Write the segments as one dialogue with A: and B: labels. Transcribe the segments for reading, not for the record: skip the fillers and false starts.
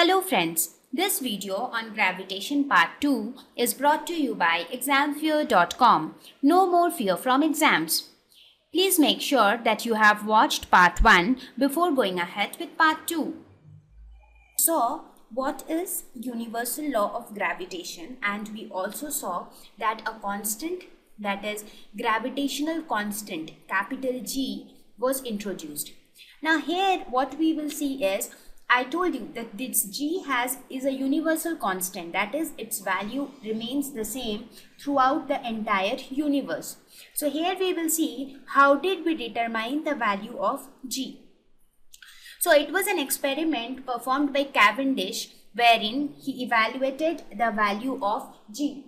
A: Hello friends, this video on gravitation part 2 is brought to you by examfear.com. No more fear from exams. Please make sure that you have watched part 1 before going ahead with part 2. So, what is universal law of gravitation? And we also saw that a constant, that is gravitational constant, capital G, was introduced. Now here what we will see is, I told you that this G is a universal constant, that is its value remains the same throughout the entire universe. So here we will see how did we determine the value of G. So it was an experiment performed by Cavendish wherein he evaluated the value of G.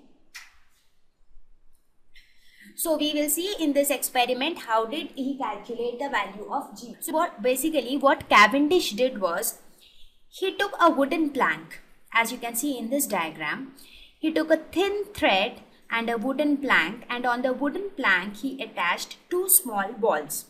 A: So we will see in this experiment how did he calculate the value of G. So what Cavendish did was, he took a wooden plank, as you can see in this diagram. He took a thin thread and a wooden plank, and on the wooden plank he attached two small balls.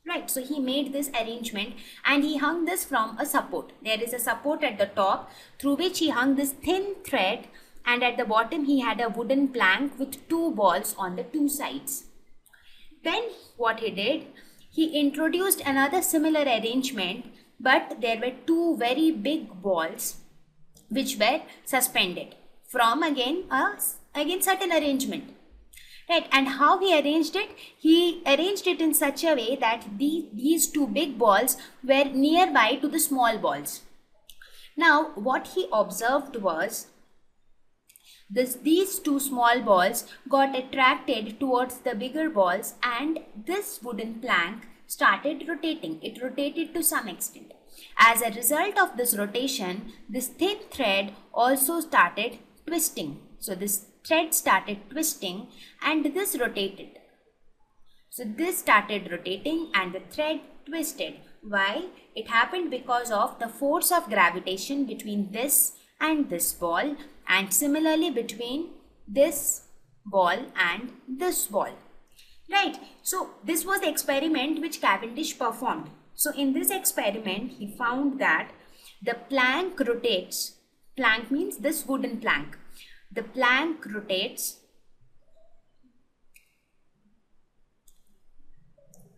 A: Right, so he made this arrangement and he hung this from a support. There is a support at the top through which he hung this thin thread, and at the bottom he had a wooden plank with two balls on the two sides. Then what he did, he introduced another similar arrangement, but there were two very big balls which were suspended from again certain arrangement. Right, and how he arranged it? He arranged it in such a way that these two big balls were nearby to the small balls. Now what he observed was, these two small balls got attracted towards the bigger balls, and this wooden plank started rotating. It rotated to some extent. As a result of this rotation, this thin thread also started twisting. So this thread started twisting and this rotated. So this started rotating and the thread twisted. Why? It happened because of the force of gravitation between this and this ball, and similarly between this ball and this ball. Right, so this was the experiment which Cavendish performed. So in this experiment he found that the plank rotates. Plank means this wooden plank. The plank rotates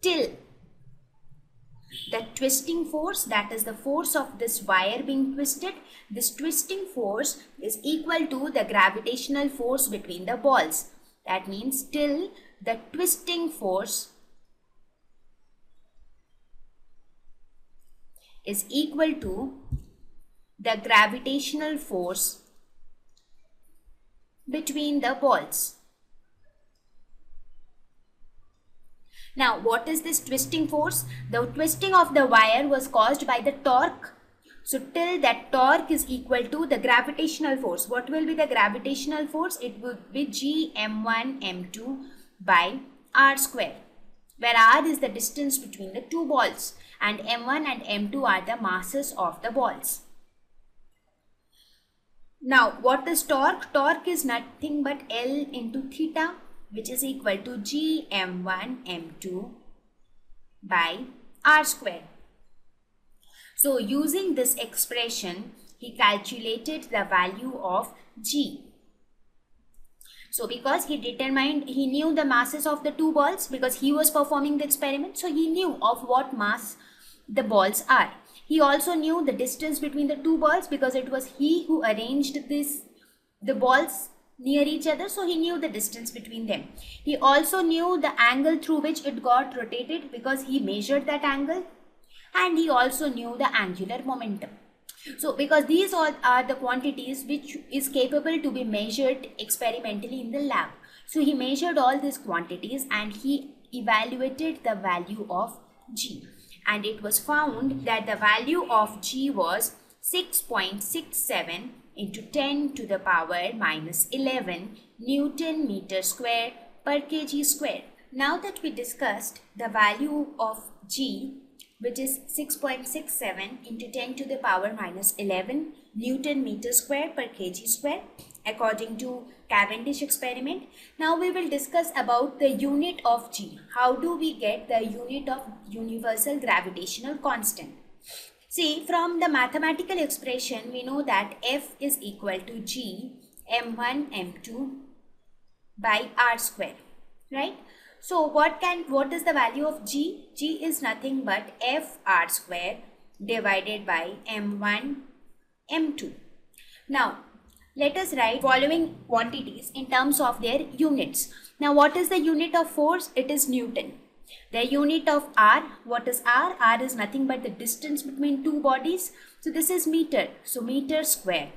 A: till the twisting force, that is the force of this wire being twisted, this twisting force is equal to the gravitational force between the balls. That means till the twisting force is equal to the gravitational force between the balls. Now what is this twisting force? The twisting of the wire was caused by the torque. So till that torque is equal to the gravitational force. What will be the gravitational force? It will be G m1 m2 by r square, where r is the distance between the two balls and m1 and m2 are the masses of the balls. Now what is torque? Torque is nothing but L into theta, which is equal to G m1 m2 by r square. So using this expression he calculated the value of G. So because he knew the masses of the two balls, because he was performing the experiment, so he knew of what mass the balls are. He also knew the distance between the two balls because it was he who arranged the balls near each other, so he knew the distance between them. He also knew the angle through which it got rotated because he measured that angle, and he also knew the angular momentum. So because these all are the quantities which is capable to be measured experimentally in the lab. So he measured all these quantities and he evaluated the value of G. And it was found that the value of G was 6.67 into 10 to the power minus 11 Newton meter square per kg square. Now that we discussed the value of G, which is 6.67 into 10 to the power minus 11 Newton meter square per kg square according to Cavendish experiment. Now we will discuss about the unit of G. How do we get the unit of universal gravitational constant? See, from the mathematical expression, we know that F is equal to G m1 m2 by r square, right? So what is the value of G? G is nothing but F r square divided by m1 m2. Now let us write following quantities in terms of their units. Now what is the unit of force? It is Newton. The unit of R, what is R? R is nothing but the distance between two bodies. So this is meter. So meter square.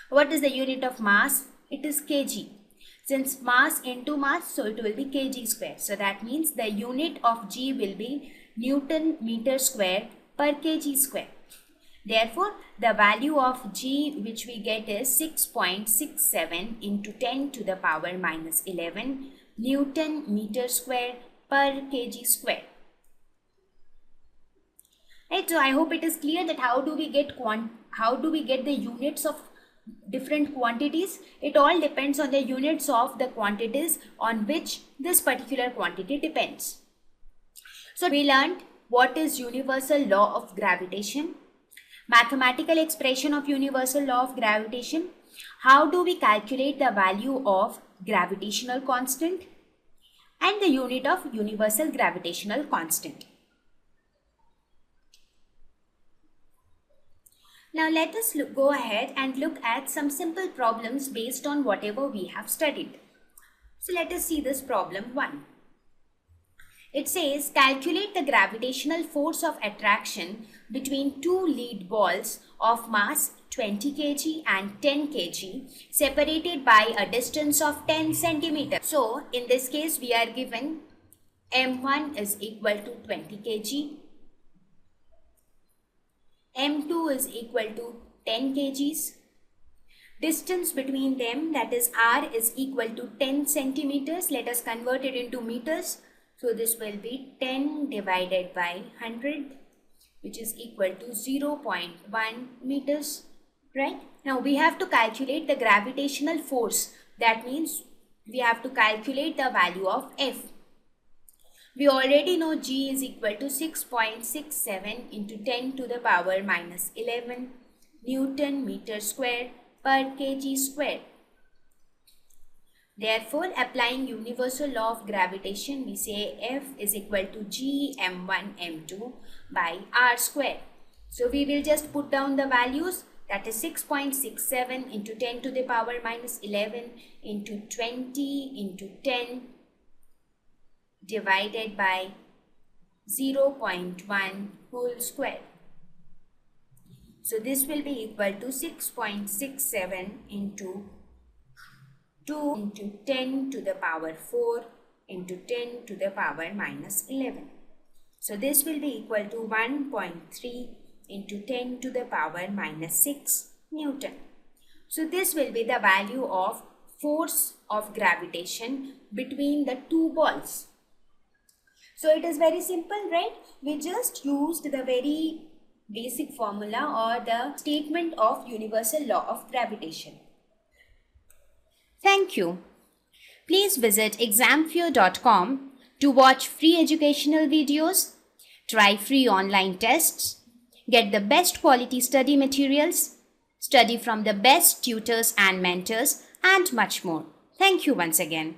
A: What is the unit of mass? It is kg. Since mass into mass, so it will be kg square. So that means the unit of G will be Newton meter square per kg square. Therefore, the value of G which we get is 6.67 into 10 to the power minus 11 Newton meter square per kg square. Right, so I hope it is clear that how do we get the units of different quantities. It all depends on the units of the quantities on which this particular quantity depends. So we learned what is universal law of gravitation, mathematical expression of universal law of gravitation, how do we calculate the value of gravitational constant, and the unit of universal gravitational constant. Now let us go ahead and look at some simple problems based on whatever we have studied. So let us see this problem 1. It says calculate the gravitational force of attraction between two lead balls of mass 20 kg and 10 kg separated by a distance of 10 centimeters. So in this case we are given M1 is equal to 20 kg, M2 is equal to 10 kgs. Distance between them, that is R, is equal to 10 centimeters. Let us convert it into meters. So this will be 10 divided by 100, which is equal to 0.1 meters, right? Now we have to calculate the gravitational force. That means we have to calculate the value of F. We already know G is equal to 6.67 into 10 to the power minus 11 Newton meter square per kg square. Therefore, applying universal law of gravitation, we say F is equal to G m1 m2 by r square. So we will just put down the values, that is 6.67 into 10 to the power minus 11 into 20 into 10 divided by 0.1 whole square. So this will be equal to 6.67 into 2 into 10 to the power 4 into 10 to the power minus 11. So this will be equal to 1.3 into 10 to the power minus 6 Newton. So this will be the value of force of gravitation between the two balls. So it is very simple, right? We just used the very basic formula or the statement of universal law of gravitation. Thank you. Please visit examfear.com to watch free educational videos, try free online tests, get the best quality study materials, study from the best tutors and mentors, and much more. Thank you once again.